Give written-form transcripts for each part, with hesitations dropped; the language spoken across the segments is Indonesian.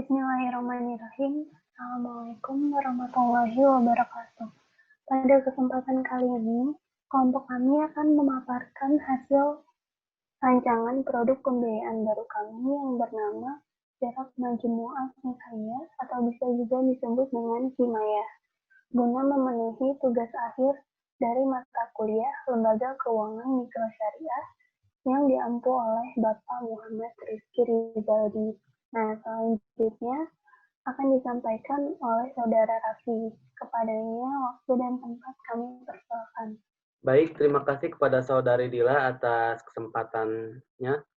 Bismillahirrahmanirrahim. Assalamualaikum warahmatullahi wabarakatuh. Pada kesempatan kali ini, kelompok kami akan memaparkan hasil rancangan produk pembiayaan baru kami yang bernama Syarat Majmu'ah Nisaiyyah atau bisa juga disebut dengan Himaya, guna memenuhi tugas akhir dari mata kuliah Lembaga Keuangan Mikro Syariah yang diampu oleh Bapak Muhammad Rizky Rizaldi. Nah, selanjutnya akan disampaikan oleh Saudara Raffi. Kepadanya waktu dan tempat kami persilakan. Baik, terima kasih kepada Saudari Dila atas kesempatannya.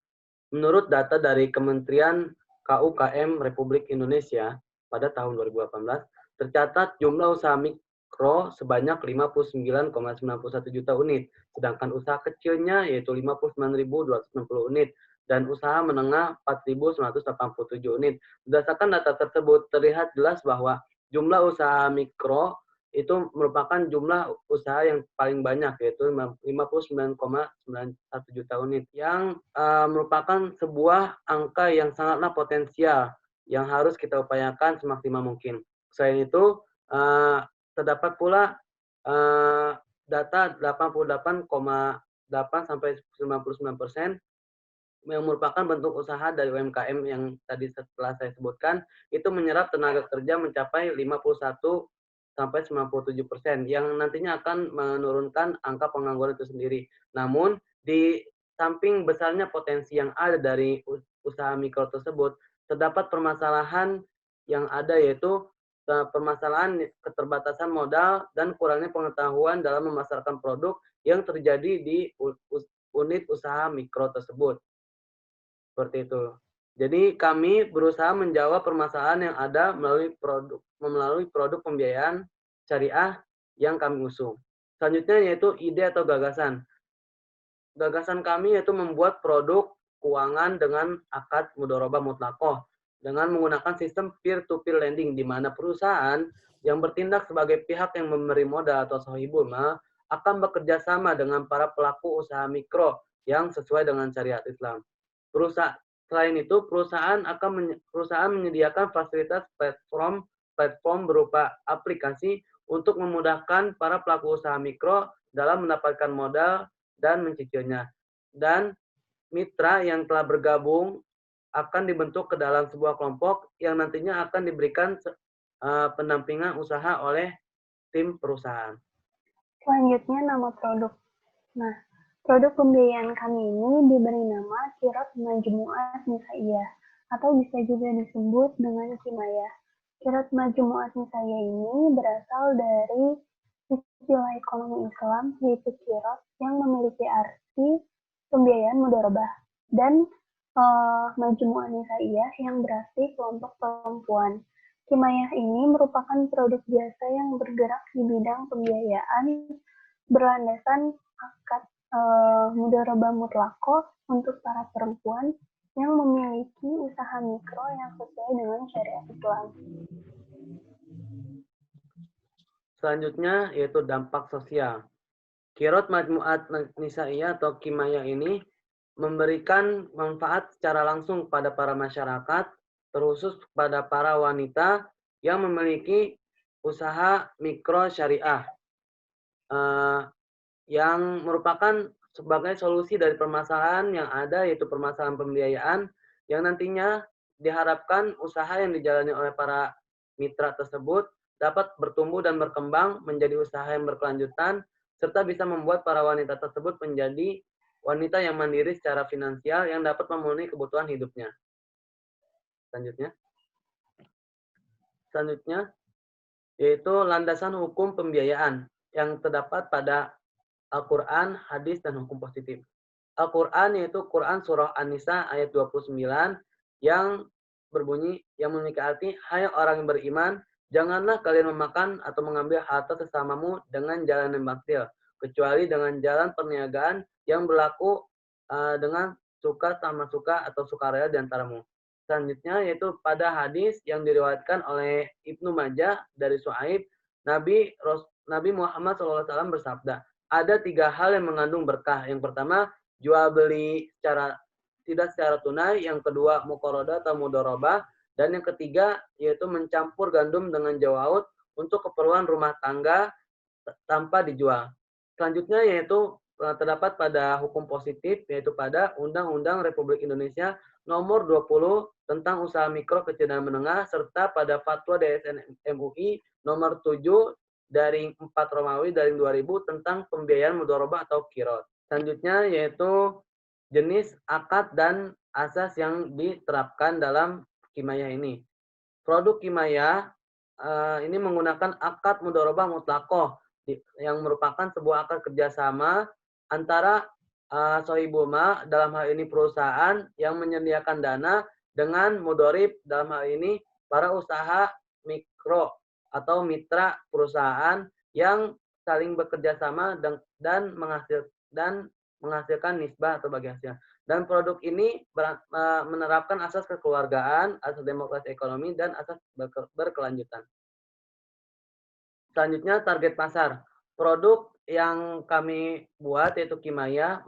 Menurut data dari Kementerian KUKM Republik Indonesia pada tahun 2018, tercatat jumlah usaha mikro sebanyak 59,91 juta unit, sedangkan usaha kecilnya yaitu 59.260 unit, dan usaha menengah 4.987 unit. Berdasarkan data tersebut, terlihat jelas bahwa jumlah usaha mikro itu merupakan jumlah usaha yang paling banyak, yaitu 59,91 juta unit, yang merupakan sebuah angka yang sangatlah potensial yang harus kita upayakan semaksimal mungkin. Selain itu, terdapat pula data 88,8 sampai 99% yang merupakan bentuk usaha dari UMKM yang tadi setelah saya sebutkan, itu menyerap tenaga kerja mencapai 51 sampai 97%, yang nantinya akan menurunkan angka pengangguran itu sendiri. Namun, di samping besarnya potensi yang ada dari usaha mikro tersebut, terdapat permasalahan yang ada, yaitu permasalahan keterbatasan modal dan kurangnya pengetahuan dalam memasarkan produk yang terjadi di unit usaha mikro tersebut. Seperti itu. Jadi kami berusaha menjawab permasalahan yang ada melalui produk pembiayaan syariah yang kami usung. Selanjutnya yaitu ide atau gagasan. Gagasan kami yaitu membuat produk keuangan dengan akad mudharabah mutlaqah dengan menggunakan sistem peer-to-peer lending, di mana perusahaan yang bertindak sebagai pihak yang memberi modal atau sahibul mal akan bekerja sama dengan para pelaku usaha mikro yang sesuai dengan syariat Islam. Selain itu, perusahaan menyediakan fasilitas platform berupa aplikasi untuk memudahkan para pelaku usaha mikro dalam mendapatkan modal dan mencicilnya. Dan mitra yang telah bergabung akan dibentuk ke dalam sebuah kelompok yang nantinya akan diberikan pendampingan usaha oleh tim perusahaan. Selanjutnya nama produk. Nah, produk pembiayaan kami ini diberi nama Syarat Majmu'ah Nisaiyyah atau bisa juga disebut dengan Himaya. Syarat Majmu'ah Nisaiyyah ini berasal dari istilah ekonomi Islam, yaitu syarat yang memiliki arti pembiayaan mudharabah, dan Majmu'ah Nisaiyyah yang berarti kelompok perempuan. Himayah ini merupakan produk jasa yang bergerak di bidang pembiayaan berlandasan akad mudharabah mutlaqah untuk para perempuan yang memiliki usaha mikro yang sesuai dengan syariat Islam. Selanjutnya yaitu dampak sosial. Kirot Majmu'at Nisaiyyah atau Himaya ini memberikan manfaat secara langsung pada para masyarakat, terkhusus pada para wanita yang memiliki usaha mikro syariah, yang merupakan sebagai solusi dari permasalahan yang ada, yaitu permasalahan pembiayaan, yang nantinya diharapkan usaha yang dijalani oleh para mitra tersebut dapat bertumbuh dan berkembang menjadi usaha yang berkelanjutan, serta bisa membuat para wanita tersebut menjadi wanita yang mandiri secara finansial yang dapat memenuhi kebutuhan hidupnya. Selanjutnya, yaitu landasan hukum pembiayaan yang terdapat pada Al-Quran, hadis, dan hukum positif. Al-Quran yaitu Quran Surah An-Nisa ayat 29 yang berbunyi, yang memiliki arti, hai orang yang beriman, janganlah kalian memakan atau mengambil harta sesamamu dengan jalan yang batil, kecuali dengan jalan perniagaan yang berlaku dengan suka sama suka atau sukarela di antaramu. Selanjutnya yaitu pada hadis yang diriwayatkan oleh Ibnu Majah dari Su'aib, Nabi Muhammad SAW bersabda, ada 3 hal yang mengandung berkah. Yang pertama, jual beli tidak secara tunai. Yang kedua, muqaradah atau mudharabah. Dan yang ketiga yaitu mencampur gandum dengan jawaut untuk keperluan rumah tangga tanpa dijual. Selanjutnya yaitu terdapat pada hukum positif, yaitu pada Undang-Undang Republik Indonesia Nomor 20 tentang Usaha Mikro Kecil dan Menengah, serta pada Fatwa DSN MUI Nomor 7 dari 4 Romawi dari 2000 tentang pembiayaan mudharabah atau qirot. Selanjutnya yaitu jenis akad dan asas yang diterapkan dalam kimia ini. Produk kimia ini menggunakan akad mudharabah mutlaqah yang merupakan sebuah akad kerjasama antara sohibulma, dalam hal ini perusahaan yang menyediakan dana, dengan mudharib, dalam hal ini para usaha mikro atau mitra perusahaan yang saling bekerja sama dan menghasilkan nisbah atau bagi hasil. Dan produk ini menerapkan asas kekeluargaan, asas demokrasi ekonomi, dan asas berkelanjutan. Selanjutnya target pasar. Produk yang kami buat yaitu kimia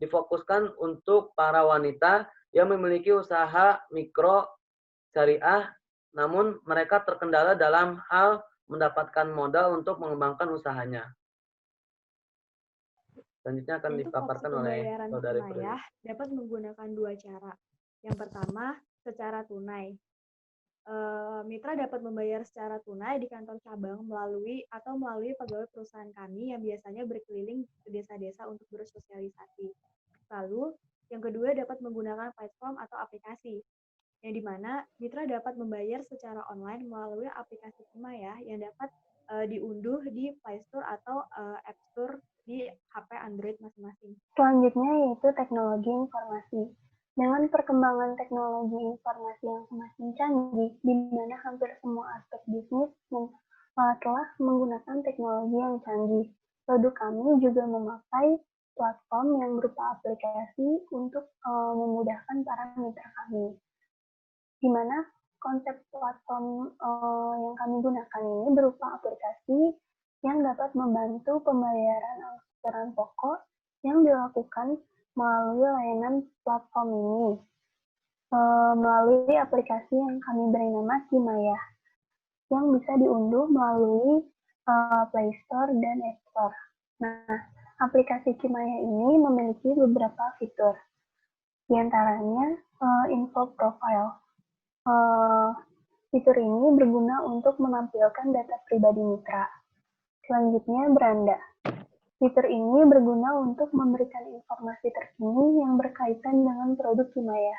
difokuskan untuk para wanita yang memiliki usaha mikro syariah, namun mereka terkendala dalam hal mendapatkan modal untuk mengembangkan usahanya. Selanjutnya akan dipaparkan oleh saudari Kimaya dapat menggunakan dua cara. Yang pertama, secara tunai. Mitra dapat membayar secara tunai di kantor cabang melalui pegawai perusahaan kami yang biasanya berkeliling ke desa-desa untuk bersosialisasi. Lalu, yang kedua dapat menggunakan platform atau aplikasi, yang dimana mitra dapat membayar secara online melalui aplikasi Kimaya yang dapat diunduh di Play Store atau App Store di HP Android masing-masing. Selanjutnya yaitu teknologi informasi. Dengan perkembangan teknologi informasi yang semakin canggih, di mana hampir semua aspek bisnis telah menggunakan teknologi yang canggih, produk kami juga memakai platform yang berupa aplikasi untuk memudahkan para mitra kami. Di mana konsep platform yang kami gunakan ini berupa aplikasi yang dapat membantu pembayaran angsuran pokok yang dilakukan melalui layanan platform ini, melalui aplikasi yang kami beri nama Kimaya, yang bisa diunduh melalui Play Store dan App Store. Nah, aplikasi Kimaya ini memiliki beberapa fitur, di antaranya info profile. Fitur ini berguna untuk menampilkan data pribadi mitra. Selanjutnya, beranda. Fitur ini berguna untuk memberikan informasi terkini yang berkaitan dengan produk Kimaya.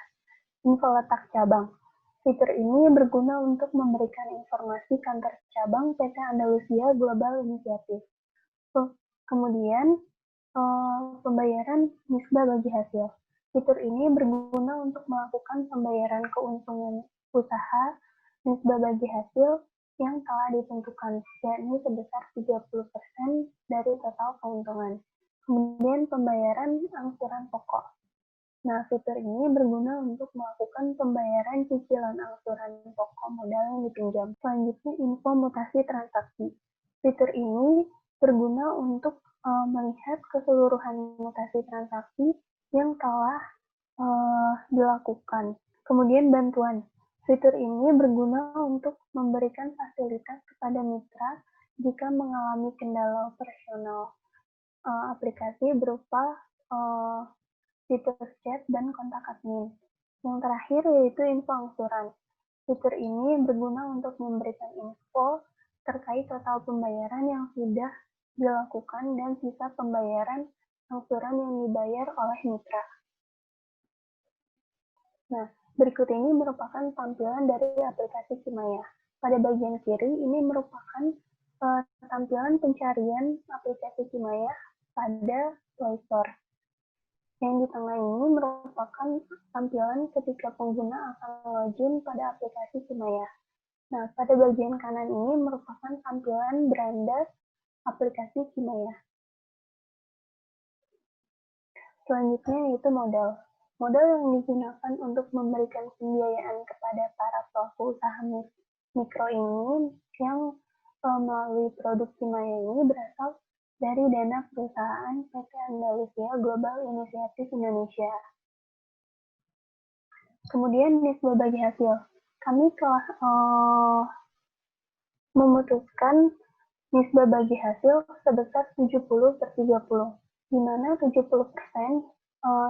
Info letak cabang. Fitur ini berguna untuk memberikan informasi kantor cabang PT Andalusia Global Initiative. Kemudian, pembayaran nisbah bagi hasil. Fitur ini berguna untuk melakukan pembayaran keuntungan usaha nisbah bagi hasil yang telah ditentukan, yakni sebesar 30% dari total keuntungan. Kemudian pembayaran angsuran pokok. Nah, fitur ini berguna untuk melakukan pembayaran cicilan angsuran pokok modal yang dipinjam. Selanjutnya, info mutasi transaksi. Fitur ini berguna untuk melihat keseluruhan mutasi transaksi yang telah dilakukan. Kemudian bantuan. Fitur ini berguna untuk memberikan fasilitas kepada mitra jika mengalami kendala operasional aplikasi berupa fitur chat dan kontak admin. Yang terakhir yaitu info angsuran. Fitur ini berguna untuk memberikan info terkait total pembayaran yang sudah dilakukan dan sisa pembayaran angsuran yang dibayar oleh mitra. Nah, berikut ini merupakan tampilan dari aplikasi Kimaya. Pada bagian kiri ini merupakan tampilan pencarian aplikasi Kimaya pada Play Store. Yang di tengah ini merupakan tampilan ketika pengguna akan login pada aplikasi Kimaya. Nah, pada bagian kanan ini merupakan tampilan beranda aplikasi Kimaya. Selanjutnya yaitu modal. Modal yang digunakan untuk memberikan pembiayaan kepada para pelaku usaha mikro ini yang melalui produk Kimaya ini berasal dari dana perusahaan PT Andalusia Global Initiative Indonesia. Kemudian nisbah bagi hasil. Kami telah memutuskan nisbah bagi hasil sebesar 70/30, di mana 70%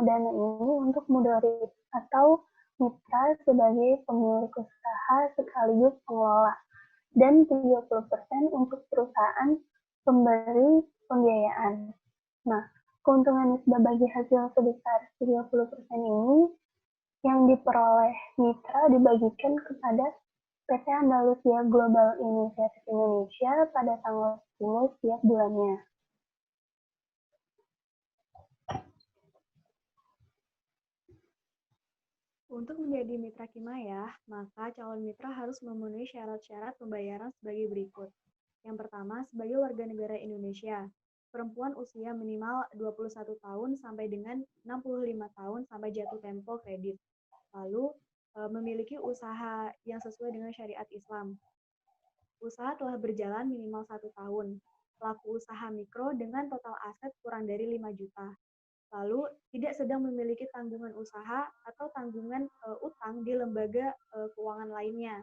dana ini untuk mudarib atau mitra sebagai pemilik usaha sekaligus pengelola, dan 30% untuk perusahaan pemberi pembiayaan. Nah, keuntungan nisbah bagi hasil sebesar 30% ini yang diperoleh mitra dibagikan kepada PT Andalusia Global Initiative Indonesia pada tanggal 10 setiap bulannya. Untuk menjadi mitra Kimaya, maka calon mitra harus memenuhi syarat-syarat pembayaran sebagai berikut. Yang pertama, sebagai warga negara Indonesia, perempuan usia minimal 21 tahun sampai dengan 65 tahun sampai jatuh tempo kredit. Lalu, memiliki usaha yang sesuai dengan syariat Islam. Usaha telah berjalan minimal 1 tahun. Pelaku usaha mikro dengan total aset kurang dari 5 juta. Lalu, tidak sedang memiliki tanggungan usaha atau tanggungan utang di lembaga keuangan lainnya.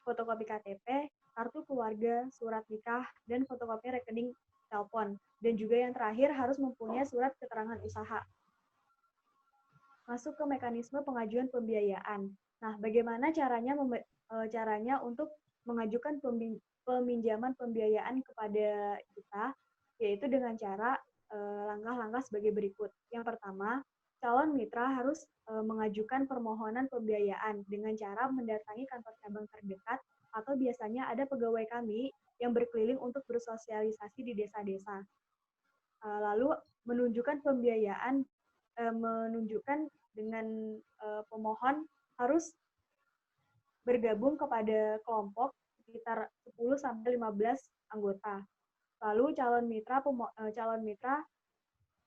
Fotokopi KTP, kartu keluarga, surat nikah, dan fotokopi rekening telepon. Dan juga yang terakhir harus mempunyai surat keterangan usaha. Masuk ke mekanisme pengajuan pembiayaan. Nah, bagaimana caranya untuk mengajukan peminjaman pembiayaan kepada kita, yaitu dengan cara langkah-langkah sebagai berikut. Yang pertama, calon mitra harus mengajukan permohonan pembiayaan dengan cara mendatangi kantor cabang terdekat, atau biasanya ada pegawai kami yang berkeliling untuk bersosialisasi di desa-desa. Lalu menunjukkan pembiayaan, menunjukkan dengan pemohon harus bergabung kepada kelompok sekitar 10-15 anggota. Lalu calon mitra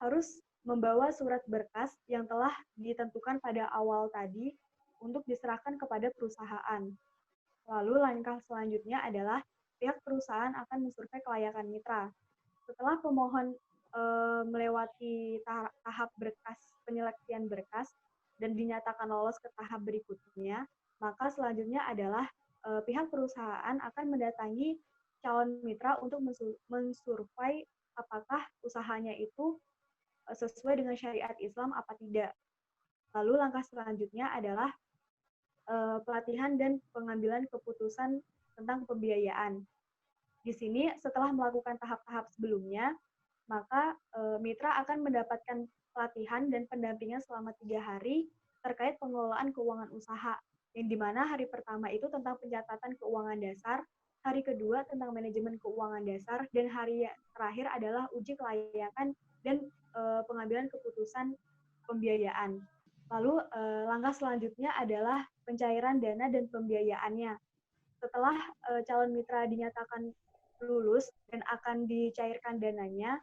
harus membawa surat berkas yang telah ditentukan pada awal tadi untuk diserahkan kepada perusahaan. Lalu langkah selanjutnya adalah pihak perusahaan akan mensurvei kelayakan mitra. Setelah pemohon melewati tahap berkas, penyeleksian berkas, dan dinyatakan lolos ke tahap berikutnya, maka selanjutnya adalah pihak perusahaan akan mendatangi calon mitra untuk mensurvei apakah usahanya itu sesuai dengan syariat Islam apa tidak. Lalu langkah selanjutnya adalah pelatihan dan pengambilan keputusan tentang pembiayaan. Di sini setelah melakukan tahap-tahap sebelumnya, maka mitra akan mendapatkan pelatihan dan pendampingan selama 3 hari terkait pengelolaan keuangan usaha, yang dimana hari pertama itu tentang pencatatan keuangan dasar, hari kedua tentang manajemen keuangan dasar, dan hari terakhir adalah uji kelayakan dan pengambilan keputusan pembiayaan. Lalu langkah selanjutnya adalah pencairan dana dan pembiayaannya. Setelah calon mitra dinyatakan lulus dan akan dicairkan dananya,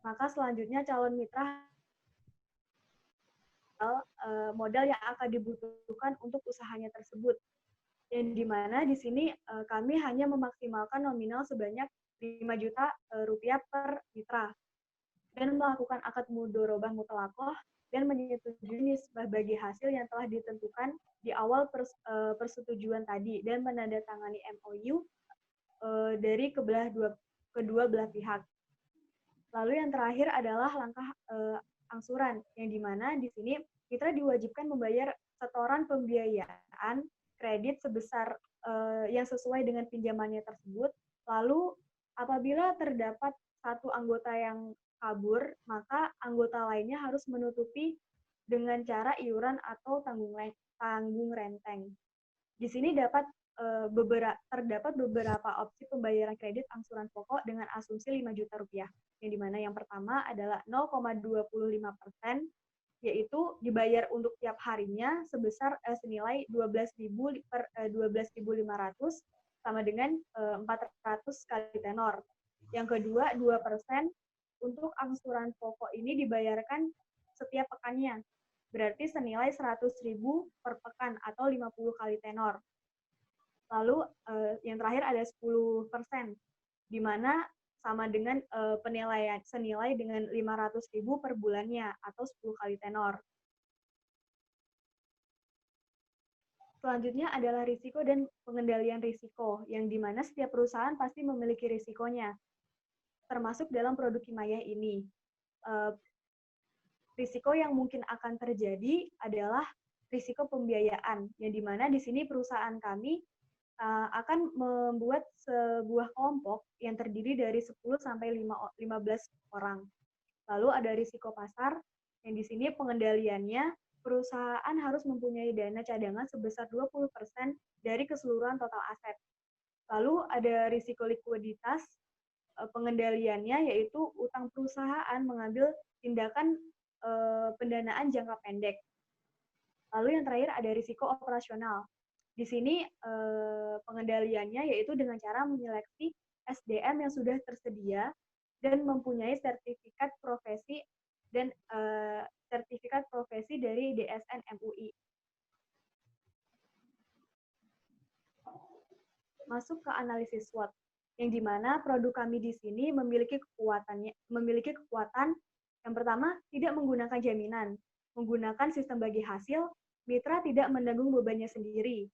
maka selanjutnya calon mitra modal yang akan dibutuhkan untuk usahanya tersebut. Yang dimana di sini kami hanya memaksimalkan nominal sebanyak 5 juta rupiah per mitra dan melakukan akad mudorobah mutlakoh dan menyetujui nisbah bagi hasil yang telah ditentukan di awal persetujuan tadi dan menandatangani MOU dari kedua belah pihak. Lalu yang terakhir adalah langkah angsuran, yang dimana di sini mitra diwajibkan membayar setoran pembiayaan kredit sebesar yang sesuai dengan pinjamannya tersebut. Lalu apabila terdapat satu anggota yang kabur, maka anggota lainnya harus menutupi dengan cara iuran atau tanggung renteng. Di sini terdapat beberapa opsi pembayaran kredit angsuran pokok dengan asumsi 5 juta rupiah. Yang dimana yang pertama adalah 0,25%, yaitu dibayar untuk tiap harinya sebesar senilai 12.000 per 12.500 sama dengan 400 kali tenor. Yang kedua, 2% untuk angsuran pokok ini dibayarkan setiap pekannya. Berarti senilai 100.000 per pekan atau 50 kali tenor. Lalu yang terakhir ada 10%, di mana sama dengan penilaian senilai dengan 500.000 per bulannya atau 10 kali tenor. Selanjutnya adalah risiko dan pengendalian risiko, yang dimana setiap perusahaan pasti memiliki risikonya, termasuk dalam produk kimia ini. Risiko yang mungkin akan terjadi adalah risiko pembiayaan, yang dimana di sini perusahaan kami akan membuat sebuah kelompok yang terdiri dari 10 sampai 15 orang. Lalu ada risiko pasar, yang di sini pengendaliannya perusahaan harus mempunyai dana cadangan sebesar 20% dari keseluruhan total aset. Lalu ada risiko likuiditas, pengendaliannya yaitu utang perusahaan mengambil tindakan pendanaan jangka pendek. Lalu yang terakhir ada risiko operasional. Di sini pengendaliannya yaitu dengan cara menyeleksi SDM yang sudah tersedia dan mempunyai sertifikat profesi dan sertifikat profesi dari DSN MUI. Masuk ke analisis SWOT, yang dimana produk kami di sini memiliki kekuatan yang pertama tidak menggunakan jaminan, menggunakan sistem bagi hasil, mitra tidak menanggung bebannya sendiri,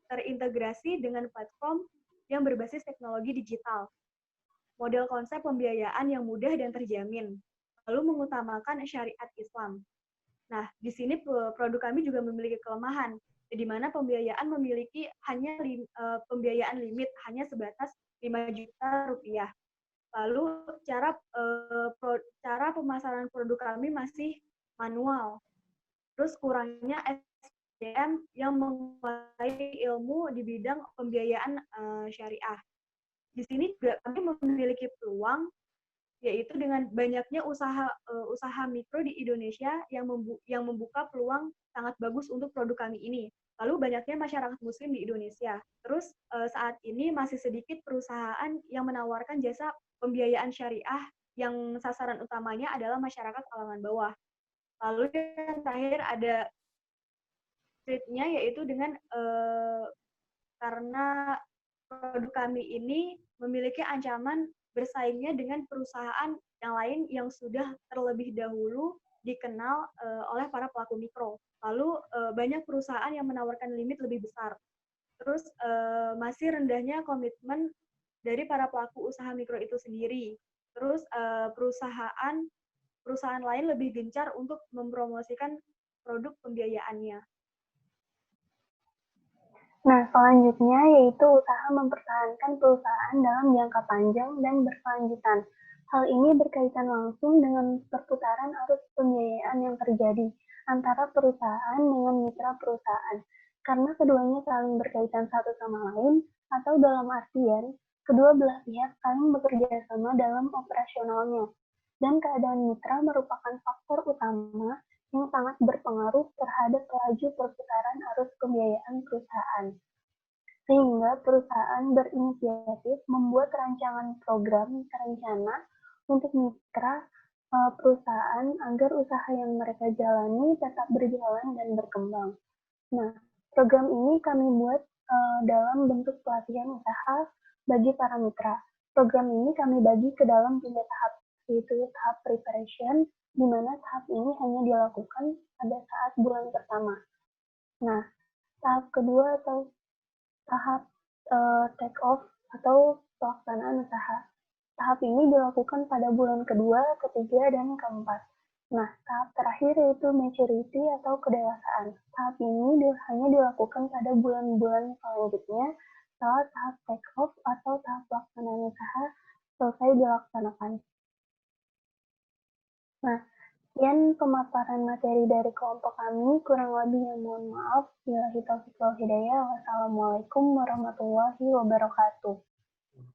terintegrasi dengan platform yang berbasis teknologi digital, model konsep pembiayaan yang mudah dan terjamin, lalu mengutamakan syariat Islam. Nah, di sini produk kami juga memiliki kelemahan, di mana pembiayaan memiliki hanya pembiayaan limit hanya sebatas 5 juta rupiah. Lalu cara pemasaran produk kami masih manual. Terus kurangnya SDM yang menguasai ilmu di bidang pembiayaan syariah. Di sini juga kami memiliki peluang, yaitu dengan banyaknya usaha mikro di Indonesia yang membuka peluang sangat bagus untuk produk kami ini. Lalu banyaknya masyarakat muslim di Indonesia. Terus saat ini masih sedikit perusahaan yang menawarkan jasa pembiayaan syariah yang sasaran utamanya adalah masyarakat kalangan bawah. Lalu yang terakhir ada treatnya, yaitu dengan karena produk kami ini memiliki ancaman bersaingnya dengan perusahaan yang lain yang sudah terlebih dahulu dikenal oleh para pelaku mikro. Lalu banyak perusahaan yang menawarkan limit lebih besar. Terus masih rendahnya komitmen dari para pelaku usaha mikro itu sendiri. Terus perusahaan lain lebih gencar untuk mempromosikan produk pembiayaannya. Nah, selanjutnya yaitu usaha mempertahankan perusahaan dalam jangka panjang dan berkelanjutan. Hal ini berkaitan langsung dengan perputaran arus pembiayaan yang terjadi antara perusahaan dengan mitra perusahaan, karena keduanya saling berkaitan satu sama lain, atau dalam artian, kedua belah pihak saling bekerja sama dalam operasionalnya, dan keadaan mitra merupakan faktor utama yang sangat berpengaruh terhadap laju perputaran arus pembiayaan perusahaan. Sehingga perusahaan berinisiatif membuat rancangan program terencana untuk mitra perusahaan agar usaha yang mereka jalani tetap berjalan dan berkembang. Nah, program ini kami buat dalam bentuk pelatihan usaha bagi para mitra. Program ini kami bagi ke dalam 3 tahap, yaitu tahap preparation, di mana tahap ini hanya dilakukan pada saat bulan pertama. Nah, tahap kedua atau tahap take off atau pelaksanaan usaha. Tahap ini dilakukan pada bulan kedua, ketiga, dan keempat. Nah, tahap terakhir yaitu maturity atau kedewasaan. Tahap ini hanya dilakukan pada bulan-bulan selanjutnya setelah tahap take off atau tahap pelaksanaan usaha selesai dilaksanakan. Nah, sekian pemaparan materi dari kelompok kami. Kurang lebihnya mohon maaf. Wassalamualaikum warahmatullahi wabarakatuh.